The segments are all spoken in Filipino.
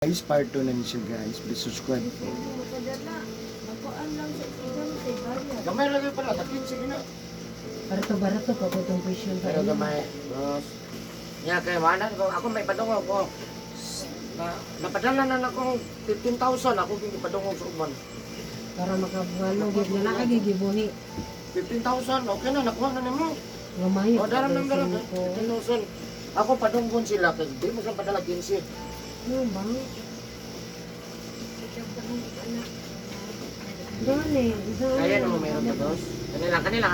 Guys, part 2 na niya guys. Please subscribe po. Gamay lagi pala, takin sige na. Barato-barato pa po itong question pa. Pero gamay, boss. Nga kay mana ko, ako may padungog ko. Napadala na ako 15,000 ako yung padungog sa uban. Para makabuhalo, gid na nakagigibuhi. 15,000, okay na, nakuha na nimo. Lumayo. O, daram ng daram, 15,000. Ako padunggon sila, kaya di mo sila padala 15. Ano ba? Doon eh. Kaya naman meron ka, boss. Kanila.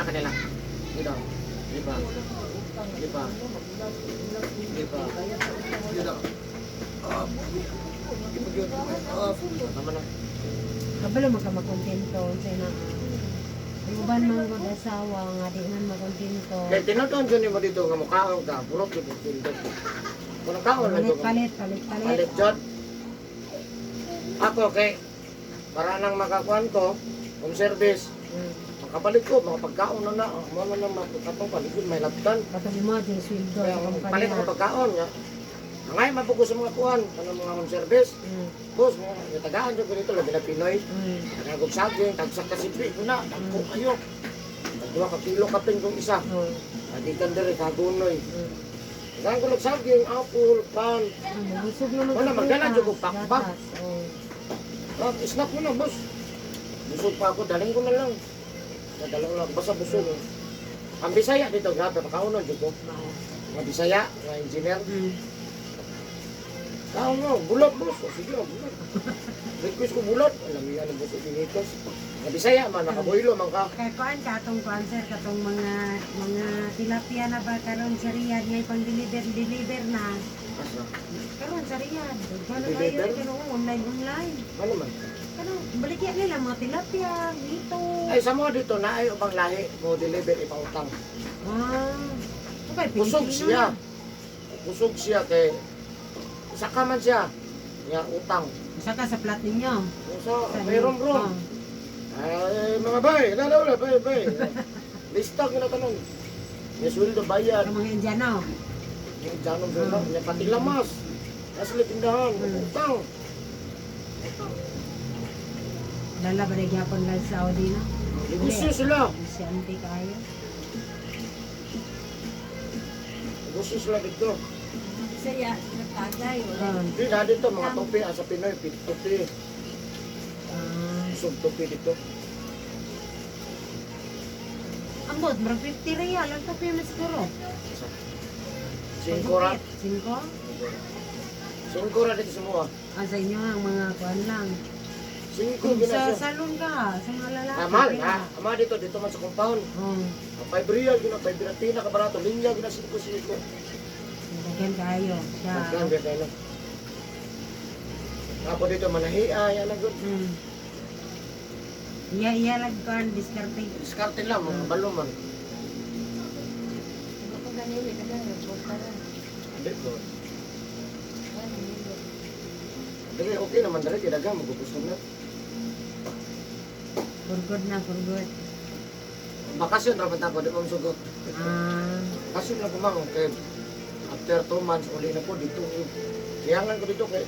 Dito. Di ba? Dito. Tama na. Kabalo magkamakontento. Sa na. Ang uban mga mag-asawa nga di man makontento. Kaya tinutuan dyan mo dito nga mukhaon ka, purok yung pindot. Kung kaon lang ito. Palit. Palit dyan. Ako, okay. Para nang makakuan ko, home service. Makapalit ko, mga pagkaon na na. Mga na makakapang paligid, may laptan. Katong mo dyan sweldo Kaya sa kumpanya. palit ko pagkaon niya. Ngayon, mapugo sa mga kuhan, mga home service. Boss, mga tagaan dyan ko dito, labi na Pinoy. Nagagog saging, tagsak kasipri ko na. Dagko kayo. Dagwa ka kilo kapin kong isa. Adikan dere, kagunoy. Saan ko nagsaging, apple, pan. Busog naman. Wala, magdala dyan ko pakpak. Oh. Snap mo na, boss. Busog pa ako, daling ko na lang. Nadala ko lang, basta busog. Ang Bisaya dito, grabe, makaunan dyan ko. Mga Bisaya, mga engineer. Kaon mo, bulat, boss. O, sige, bulat. Request ko bulat. Alam mo yan, ang busog dinitos. Mga Bisaya, man, nakaboylo, man ka. Kaya kuan katong cancer katong mga tilapia na ba karon sa Riyadh ngay pang deliver na. Asa? Karon sa Riyadh. Kano Deliver? kayo online. Ano man? Kano baligya nila mga tilapia dito. Ay, sa mga dito, na ay ubang lahi, mo deliver, ipautang. Okay, Busog siya. Busog siya kay saka man siya. Nga utang. Saka sa plat ninyo. So, mayroon bro. Ay, mga bay, wala, bay. Lista ko na tanong. May sweldo bayad. Ang mga Indiano. Yung janong doon, niya pati lamas. Nasa tindahan, utang. Dala ba na gyapon lang sa Saudi na? Negosyo sila. Si auntie kayo. Negosyo sila dito. Saya, nagtagay. Hindi na dito, mga topi, sa Pinoy, topi. Busog topi dito. Ang bod, marang 50 real. Ang tapi mo siguro. Singkora. 5? Singkora dito semua. Sa inyo ang mga kuan lang. Singko Kung sa ginasyo. salon ka, sa mga lalaki. Mahal na. Ama dito man sa compound. Oh, 5 real, 5 real, pinakabarato. Linya, ginasiko. daghan kayo. Siya. Magkano ba tayo? Tapos dito manahia, yan na good. Iya lang kuan diskarte. Diskarte lang, mga balo man. Ako ganili, kadang bukara. Hindi ko. Dali, okay naman dali, tinaga, magupusog na. Purgod na, purgod. Bakasyon, rapat ako, di mo sugot. Bakasyon lang kumang, okay. After 2 months, uli na po dito. Siyangan ko dito, kay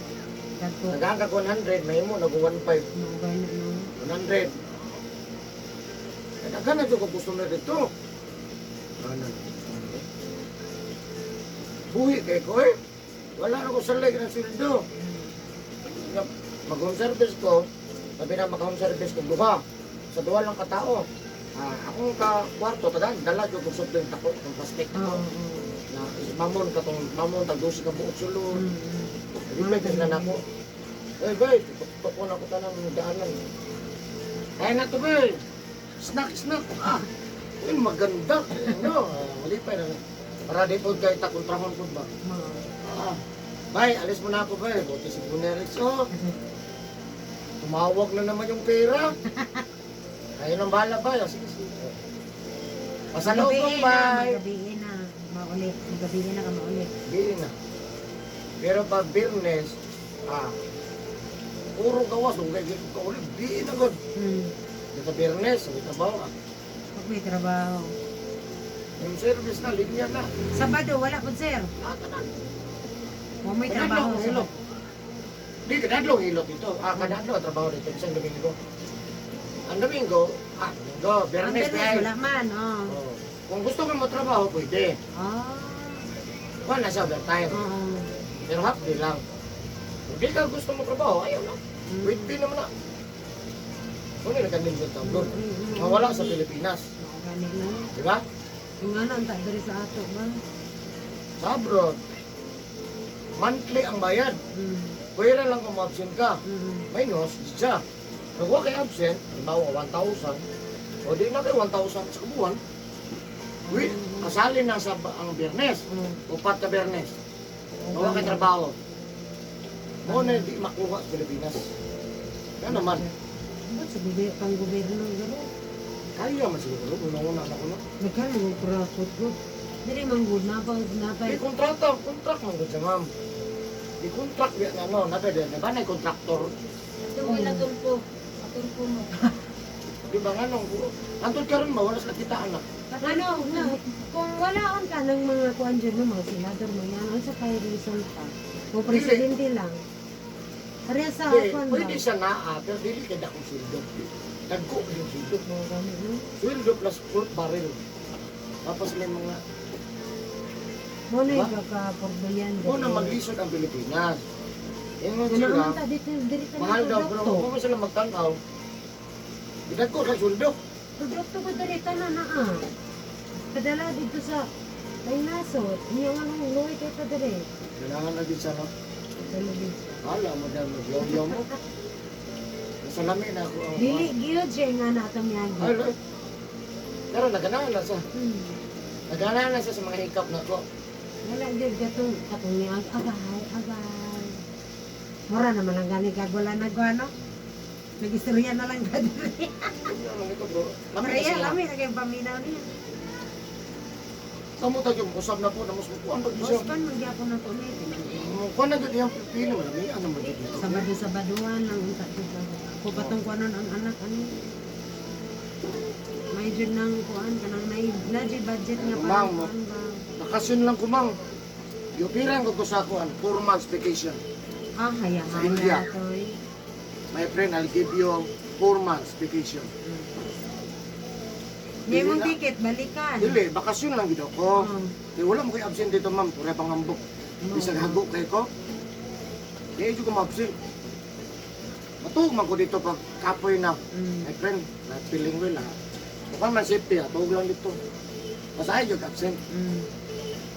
Dagko. nagahangka ko 100, may mo, nag-1.5. Maugay na no. 100. Nagahangka na dito ko gusto na dito. Ano? Buhi kay ko eh. Wala na ko salig ng sildo. Mag-home service ko, sabi na mag-home service ko, duha. Sa duha lang katao. Akong ka-kwarto, tadaan, dala dito kung subdo yung tako, yung plastic Oo. ko. Na mamon tagdusi ka buot sulod. Rimay kasi na nako. Ay bay, tukon ako tanang daanan. Ay na to bay. Snack. Uy, maganda. Ano, malipay na. Para di po kayo takontrahon po ba? Bay, alis mo na ako bay. Buti si Bunerex. Tumawag na naman yung pera. Kayo nang bahala bay. Sige. Pasalubong bay. Magabihin na. Maulit. Magabihin na ka maulit. Bili na. Pero pag business, puro gawas, kung kaya ka ulit, bili na god. Sa business, may trabaho. Pag may trabaho. Yung service na, linya na. Sabado, wala po sir. Lahat na. Kung may trabaho Hello. sa Di kadadlo hilot dito. Kadadlo trabaho dito isang Domingo. Ang Domingo, Domingo, Ang Bernes Bernes, kay. wala man, oh. Oh. Kung gusto mo trabaho, pwede. Ah, Kuha na sa overtime. oo. Pero half day lang. Kung di ka gusto mo trabaho, ayaw na. Pwede naman na. Kung hindi nagkanilin ka doon. Mawala sa Pilipinas. Galing na. Di ba? Yung nga nang diri sa ato ba? Sa abroad, monthly ang bayad. Pwede lang kung ma-absent ka. Minus, siya. Kung huwag kayo absent, halimbawa 1,000, o di na kayo 1,000 sa kabuwan, with, kasali na sa ang Biyernes, upat na Biyernes. Huwag kayo trabaho. Mo na di makuha sa Pilipinas. Yan naman. Ba't sa pang gobyerno gano'n? Kaya man siguro, una-una na ko na. Nagkano mo prakot ko? Dili man good na pa Di kontrata, kontrak man gud siya, ma'am. Di kontrak yan ano, nabe din, ba na kontraktor. Ito mo ilatulpo. Atulpo mo. Di ba nga nung, antod karon ba wala sa kitaan na. Ano, kung wala on ka ng mga kuan dyan ng mga senador mo yan, ang sa kay reason pa. Kung presidente lang. Kaya sa Di, kuan ba? pwede siya naa, pero dili kaya akong sildo. Nagko yung sildo. Oo, gani, no? Sildo plus fruit barrel. Tapos may mga, Mo na Diba? ikakapagbayan. una maglisod ang Pilipinas. Ingon Ano sila, naman ta dito, diri ka mahal daw, pero produkto. kung sila magtanaw, dinagko sa sildo. Produkto ko diri ka na ah. Kadala dito sa Painasot. Yung anong luwi kay pa diri. Kailangan na din sa no. Television. Hala, madam, magyaw-yaw mo. Nasa lami na ako. Dili gyud siya nga na atong yagi. Ay, ay. Pero naganahan na siya. Hmm. Naganahan na siya sa mga hikap na ko. Wala gyud katong ni agay. Mura naman ang gani kag wala nagwano. Nagistorya na lang ka diri. Ano ito bro? Lami na Kaya sila. lami na kay paminaw niya. Kamu tayo, usap na po na mas mukuan pag siya. Bospan magyapon na to ni. Kuan na gud yung pipino lami ano mo dito. Sabado-sabaduan lang unta diba. Ko patong kuanon ang anak ani. May jud nang kuan kanang na jud budget nga para Ma'am, kuan ba. Bakasyon lang kumang. Yupiran ko sa kuan, 4 months vacation. Ah, Sa hayaan India. na toy. My friend, I'll give you 4 months vacation. May mong ticket balikan. Dili, bakasyon lang gid ako. Oh. Kaya wala mo kayo absent dito ma'am, pura pangambok. Bisag hago kay ko. Kaya ko ma-absent. Matug man ko dito pag kapoy na. My friend, na-feeling well ha. Mukhang man safety ha, tuog lang dito. Masahe yung absent.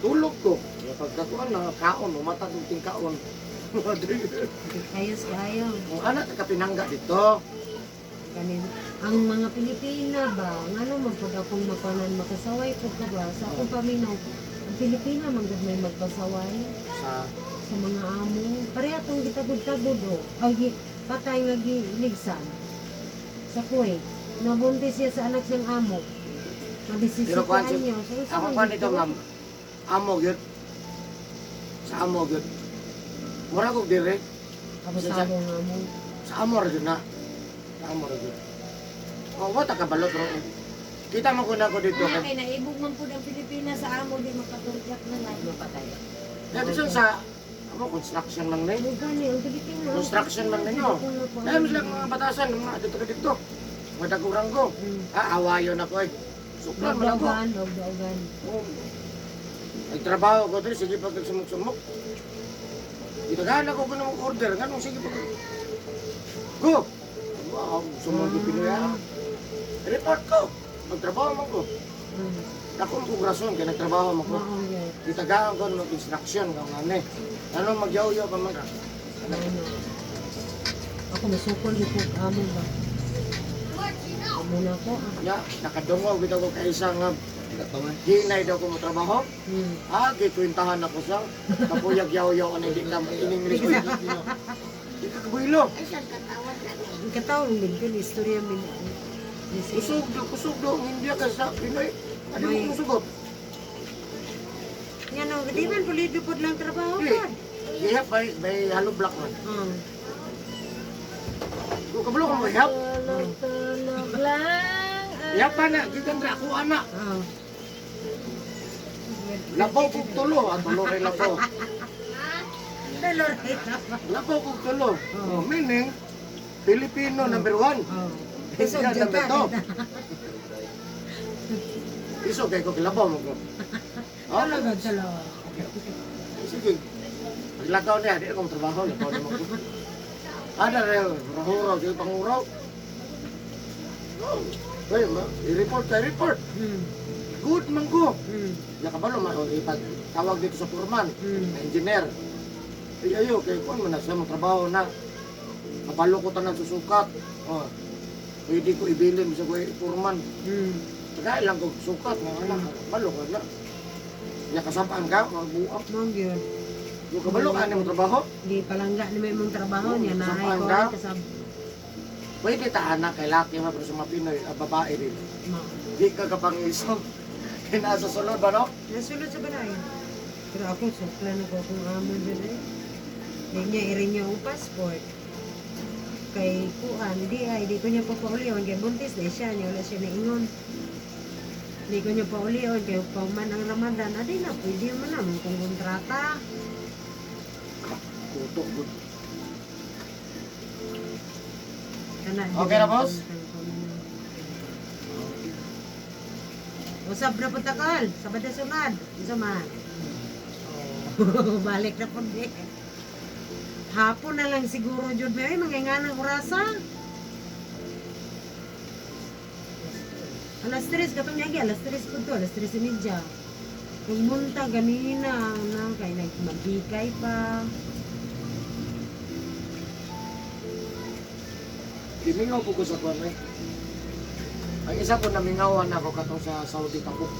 Tulog ko. Kaya pagkakuan na, kaon, umatag yung tingkaon. Ayos kayo. Ang anak ka pinangga dito. Kanin. Ang mga Pilipina ba, ngano man pud akong makanan makasaway pud ka ba sa akong paminaw. Ang Pilipina man gud may magpasaway Sa sa mga amo. Pareha tong gitagod-tagod o. Ay patay nga giligsan. Sa Kuwait, nabuntis siya sa anak siyang amo. Mabisisi Pero kuwan ka siya- niyo. So, ako pa nito ma'am. Amo gyud. Sa amo gyud. Mura ko dire. Kabusado nga mo. Sa amo ra gyud na. Sa amo ra gyud. Oh, wata ka balot ro. Kita man ko na ko dito Kaya kay. kay naibog man po ng Pilipinas sa amo di makatulak na lang mapatay. Dito sa amo construction lang na. Ano gani, ang Pilipina. Construction lang ninyo. Dahil lang mga batasan, mga dito ka dito. Mga dagurang ko. Awayon ako eh. Suklan man ako. Dog-dogan. Oh. Nagtrabaho ko dito, sige pag nagsumok-sumok. Itagahan ako ko ng order, ganun sige pag... Go! Wow, sumunod yung Pinoy ah. Report ko! Magtrabaho man ko. Ako ang kugrason, kaya nagtrabaho man ko. Itagahan ko ng instruction, kung ano eh. Ano magyaw-yaw pa man ka? Ako masukol yung amo ba? Amo na ko. Ya, nakadungaw kita ko kaisa nga hinay daw ko mo trabaho. Kikwintahan ako sa kapuyag yaw-yaw ano hindi ka in English. Hindi ka kabuilo. Ang katawang din ko, istorya min. Kusog daw, hindi ka sa Pinoy. Ano mo musugot? Yan o, di man pulido po lang trabaho Hindi. ka. Ihap may halo black man. Kung kabalo ka mo ihap, Tulog lang. ihap pa na, gigandra ako anak. Labaw kong tulo, ang tulo rin labaw. Loretta. Labaw ko tulo. Oh, meaning, Filipino number 1. Oh. Indian number 2. Iso kay ko kilabaw mo ko. Oh, Talaga, talaga. sige. Paglakaw niya, di akong trabaho, lakaw niya mo ko. Ada rin, rahuraw, sige panguraw. Oh, ay, i-report ka, report. Good man ko. Nakabalo, tawag dito sa foreman, na engineer. Ay, ayo, kay kung man sa mga trabaho na, kabalo ko tanang susukat. Oh, pwede ko ibilin sa kuya foreman. Kaya lang ko sukat, mga anak, kabalo ka na. Ya kasapaan ka, magbuak. Mong yun. Yung kabalo ka na mong trabaho, Di palangga ni may mong trabaho niya na ay Saan ko ka? ay kasab. pwede ta anak kay laki mga pero sa mga Pinoy, babae rin. Di ka kapangiso. Kinasa sulod ba, no? Nasulod sa balay. Pero ako suklan ako kung amon dyan eh. Di niya i-renew ang passport. Kay kuan, di ko niya papaulion. Kay buntis na siya, niya wala siya naingon. Di ko niya paulion. Kay pauman ang Ramadan, adi na, pwede man naman kung kontrata. Tutok good. Kana, Okay na, boss? Usap na punta kal, Sabado sunod. Isa man. Balik na po di. Hapon na lang siguro jud may manginganang orasa. Alas 3 katong yagi, alas 3 po to, alas 3:30. Kung munta ganina na kay nagmagikay pa. Imingaw po ko sa kwan eh. Ang isa ko namingawan ako katong sa Saudi Tabuk.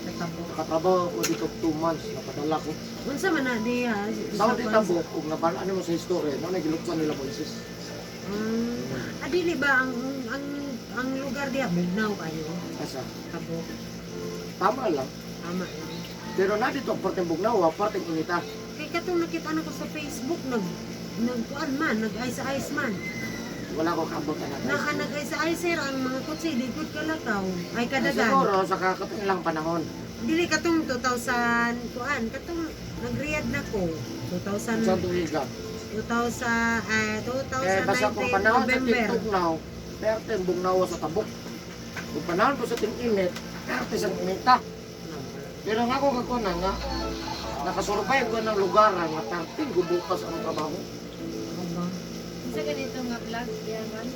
Katabo. Nakatrabaho ko dito 2 months, napadala ko. Unsa man na di ha? Saudi Tabuk, kung nabala mo sa history, no, nagiluksan nila Moises. Adili ba ang lugar diha Bugnaw kayo? Asa, Tabo. tama lang. Tama lang. Pero na dito, parteng Bugnawa, parteng Inita. Kay katong nakita na ko sa Facebook nagkuan man, nag-ice man. Wala ko kabot na Na nag-ice ang mga kutsi likod kalakaw ay kadagan. siguro, sa kakatong ilang panahon. Dili katong 2000 kuan, katong nag-read na ko 2000 Sa tuwiga. 2019 Basta kung panahon sa November. TikTok now, parteng Bugnawa sa Tabuk. Kung panahon ko sa Ting-Init, parte sa Inita. Pero nga ako kakunan nga, nakasurvive ko ng lugar nga parteng gubukas ang trabaho. Aba. Sa ganito nga vlog, yaman.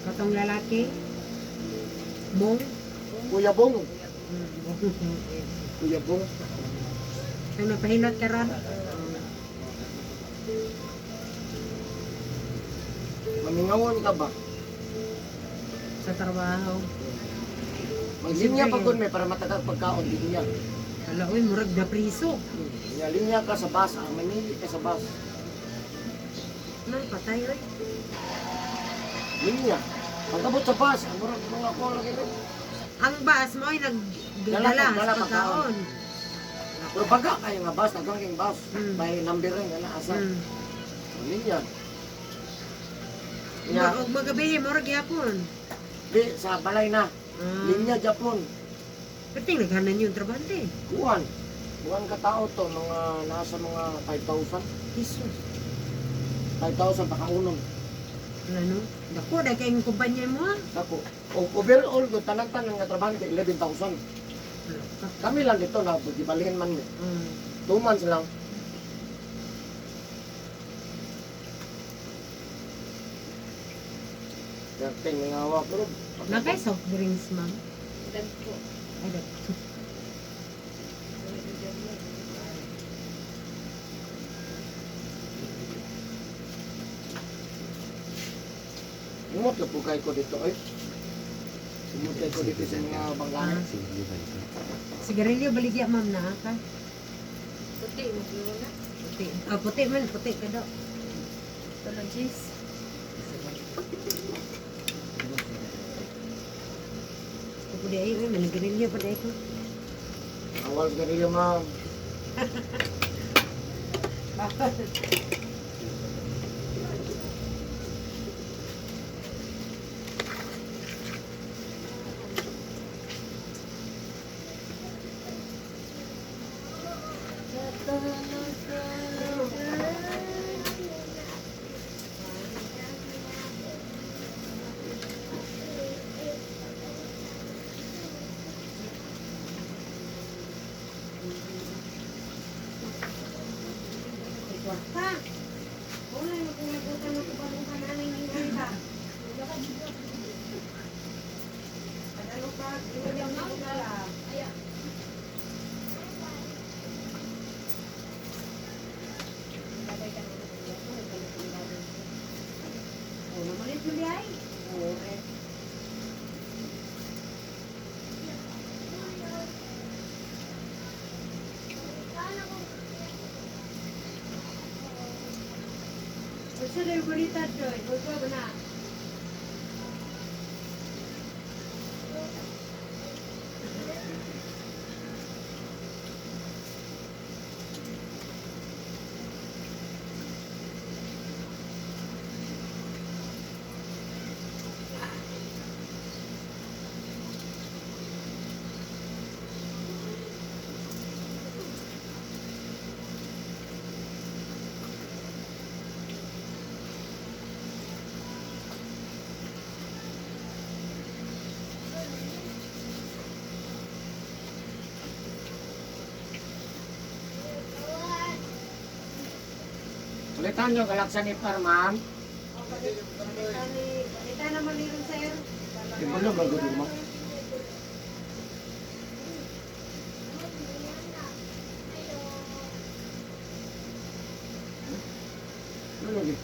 Katong lalaki Bong. Kuya Bong, Kuya Bong. Ang napahilot ka ron. Mamingawan ka ba? Sa trabaho. Maglinya pa kun may para matagal pagkaon din niya. Ala, uy, murag na priso. Linya ka sa bus, manili ka sa bus. Nang patay, oy. Linya. Pagkabot sa bus, ang murag mga ko lagi rin. Ang bus mo ay nagdala Dala sa pagkaon. Pero baga kayo nga bus, nagangking bus. Mm. May number rin, nga asa. Linya. Yeah. Og magabi, murag yapon. Di, sa balay na. Linya Japon. Perting naghanan yung trabante. Kuwan. Kuwan ka tao to, mga nasa mga 5,000. Jesus. 5,000 pakaunon. Ano? Dako, dahil kayong kumpanya mo ah. Ako. O overall, kung tanang-tanang nga trabante, 11,000. Kami lang dito na, balihin man. 2 months lang. Perting ngawa, pero Nakay soft drinks, ma'am. Dagko. Ay, dako. umot na po kayo ko dito, eh. Umot kayo ko dito sa mga banglanan. Sigarilyo, baligya, ma'am, na ka. Puti, magluwa na. Puti. Ah, puti man, puti ka daw. Ito na cheese. Ako di ay, uy, manigarilyo pa di ko. Awal ka nila, ma'am. kwarta. Wala yung kung na kubalungan na ng ingay ka. Ano pa? Iwalang na ko na lang. Oh, namalit mo di ay? Oo, eh. Gusto na yung balita doon. Gusto mo na. Ulitan nyo, galaksan ni Parman. Balita naman yun, sir. Ibulo, bago mo. Ano lagi?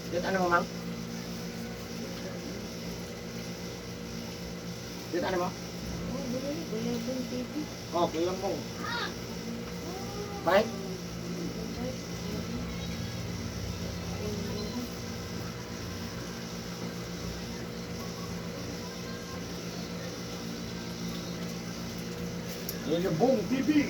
Dito ano mo, ma'am? Dito ano mo? Oh, kuya mo. Bye. Ilubong TV.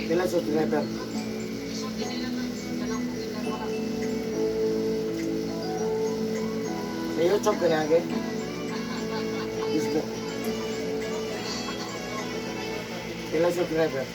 Pila sa driver. Sa YouTube ka na agad. Gusto. Pila sa driver.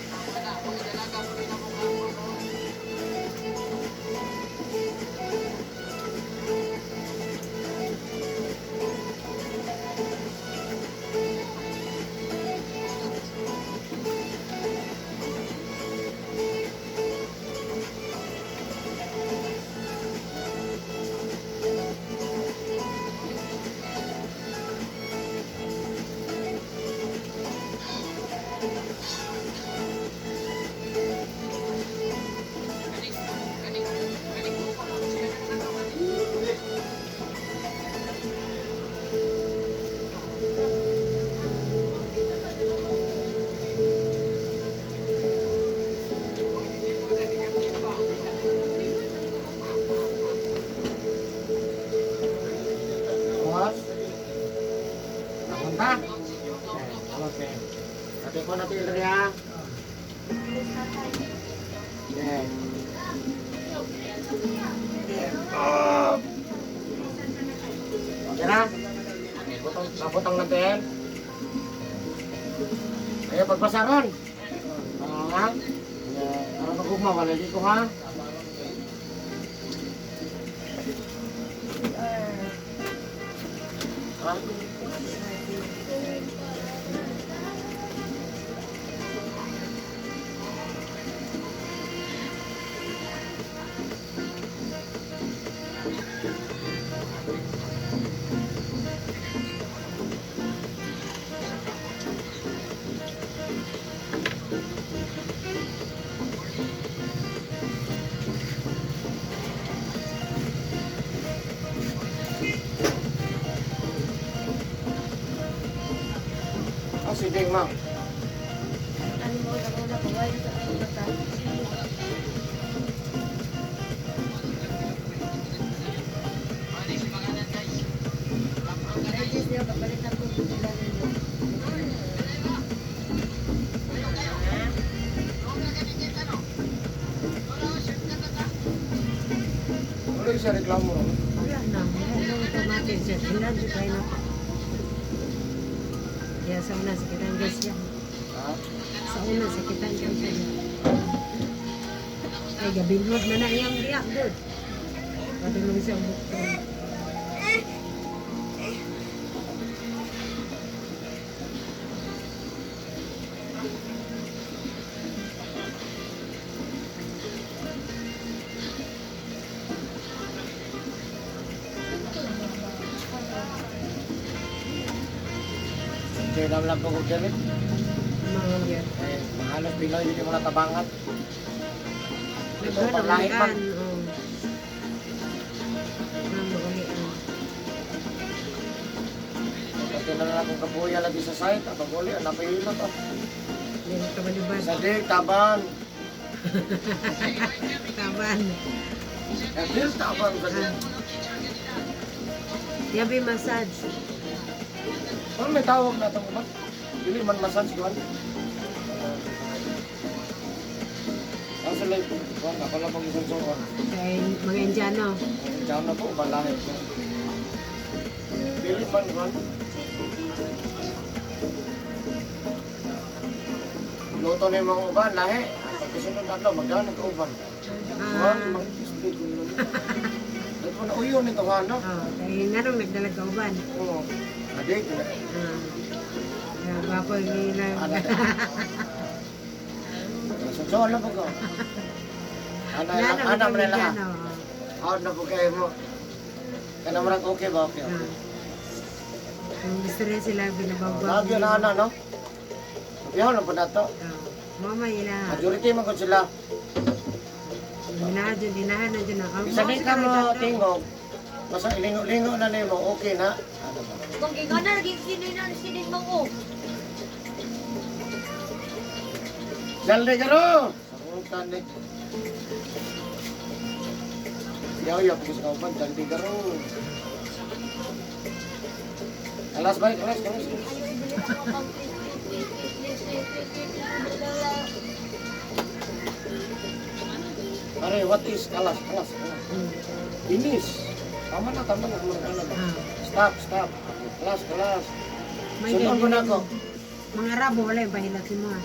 Boss? Napunta? Okay. Ate ko na tilri ha. Okay. Okay na? Naputang na tel. Ayo pagpasaron. Ha? Ano na gugma, wala dito ha? Ha? Ah, si Ding, ma'am. Ano mo ako na buhay sa mata. Ay, siya kapalit ako sila ninyo. Ano siya reklamo? Wala na, wala na automatic siya. Ilan siya kayo na. Kaya sa una sakitan guys siya. Ha? Sa una sakitan guys siya. Ay, gabilhod na na iyang diyak, good. Padulong siyang bukton. Kaya naman lang po ko dyan eh. Mga yan. Mahalos Pinoy, hindi mo natabangat. Ito, Nagano panlahit man. oh. Namaulian. Pati na lang akong kabuya lagi sa site. At pag uli, napahilo to. Hindi mo kabalibad. Sa dig, taban. Kaban. Dil, taban. Kasi, Yabi massage. ano may tawag na itong ba? Dili man massage doon. Ang sila ito. Wala, pala pang isang suwan. Kay mga Indiano. Diyan na po, balahit ko. Dili man, Juan. Luto na yung mga uban, lahi. Pagkasunod na ito, magdaan ka uban. Juan, Ah, mag-istig ko naman. Dito mo na uyo nito, ano? oh, kay narong nagdalag ka uban. Oo. Adik, Bapo nila. ano? So, ano po ko? Ano mo na lahat? Out na po kayo mo. Kaya naman okay ba? Okay, okay. Kung gusto rin sila binabagwag. Lagi na ano, no? Sabihan na po na to. Mama ila. Majority man ko sila. Dinahan na dyan na. Isa din ka mo tingog. Basta ilingo-lingo na nimo, okay na. Ano ba? Kung gigana naging sinin mo ko. Jalde karo! Sabutan ni. Yaw-yaw po sa kauban, jalde karo. Alas ba? Alas, alas. Ayaw ibili ako pang Are, what is kalas? Mm. Finish. Tama na, mga ba? Ah. Stop. Kalas. May Sunod ko na ganyan ako. mga rabo wala yung pahilat si mga.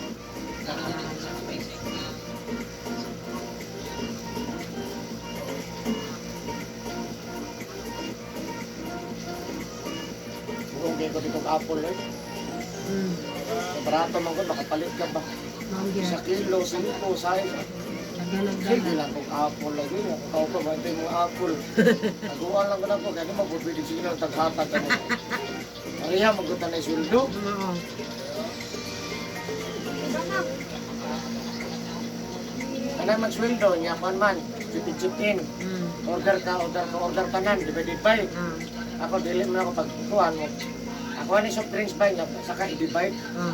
Kung di ko dito apple eh. Barato man ko, makapalit ka ba? Maugya. Sa kilo, 5, size. Sige Nagdalag-dalag. lang kung apple lagi. Ako pa, ba ito yung mga apple. Naguhan lang ko na po, kaya naman po pwede sige lang taghatag ka mo. Ariha, magutan na yung sweldo. Oo. Ano man sweldo, niya man, chipin. Mm. Order ka nan, divided by. Ah. Ako, dili mo na ako pagkuhan mo. Ako ni soft drinks by niya, saka i-divide. Ah.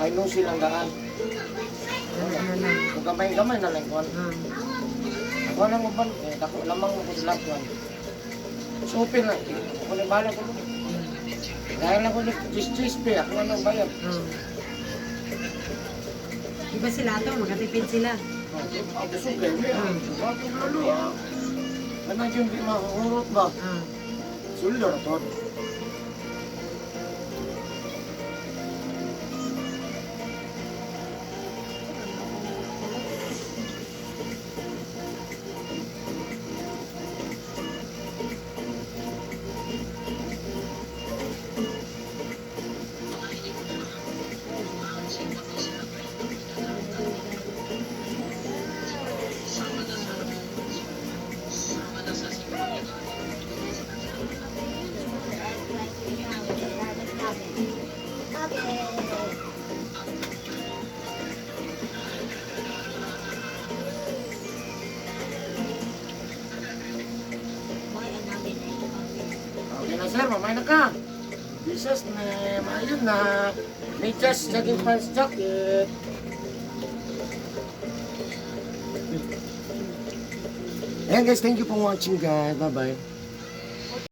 Ay nusil ang daan. Ano na lang. Kung gamay na lang kuhan. Ah. Ako na mo ba, ako lamang mo ko sila kuhan. Supin lang, ako na bala ko. Dahil ako ni cheese pe, ako na bayad. Ah. Iba sila to, magkatipid sila. Ako sugay, bato lalo ah. Ano yung di mahurot ba? Ah. Suldo na to. Okay na sir, mamay na ka. Bisas na maayun na. May chest jogging pants jacket. Ayan guys, thank you for watching guys. Bye bye.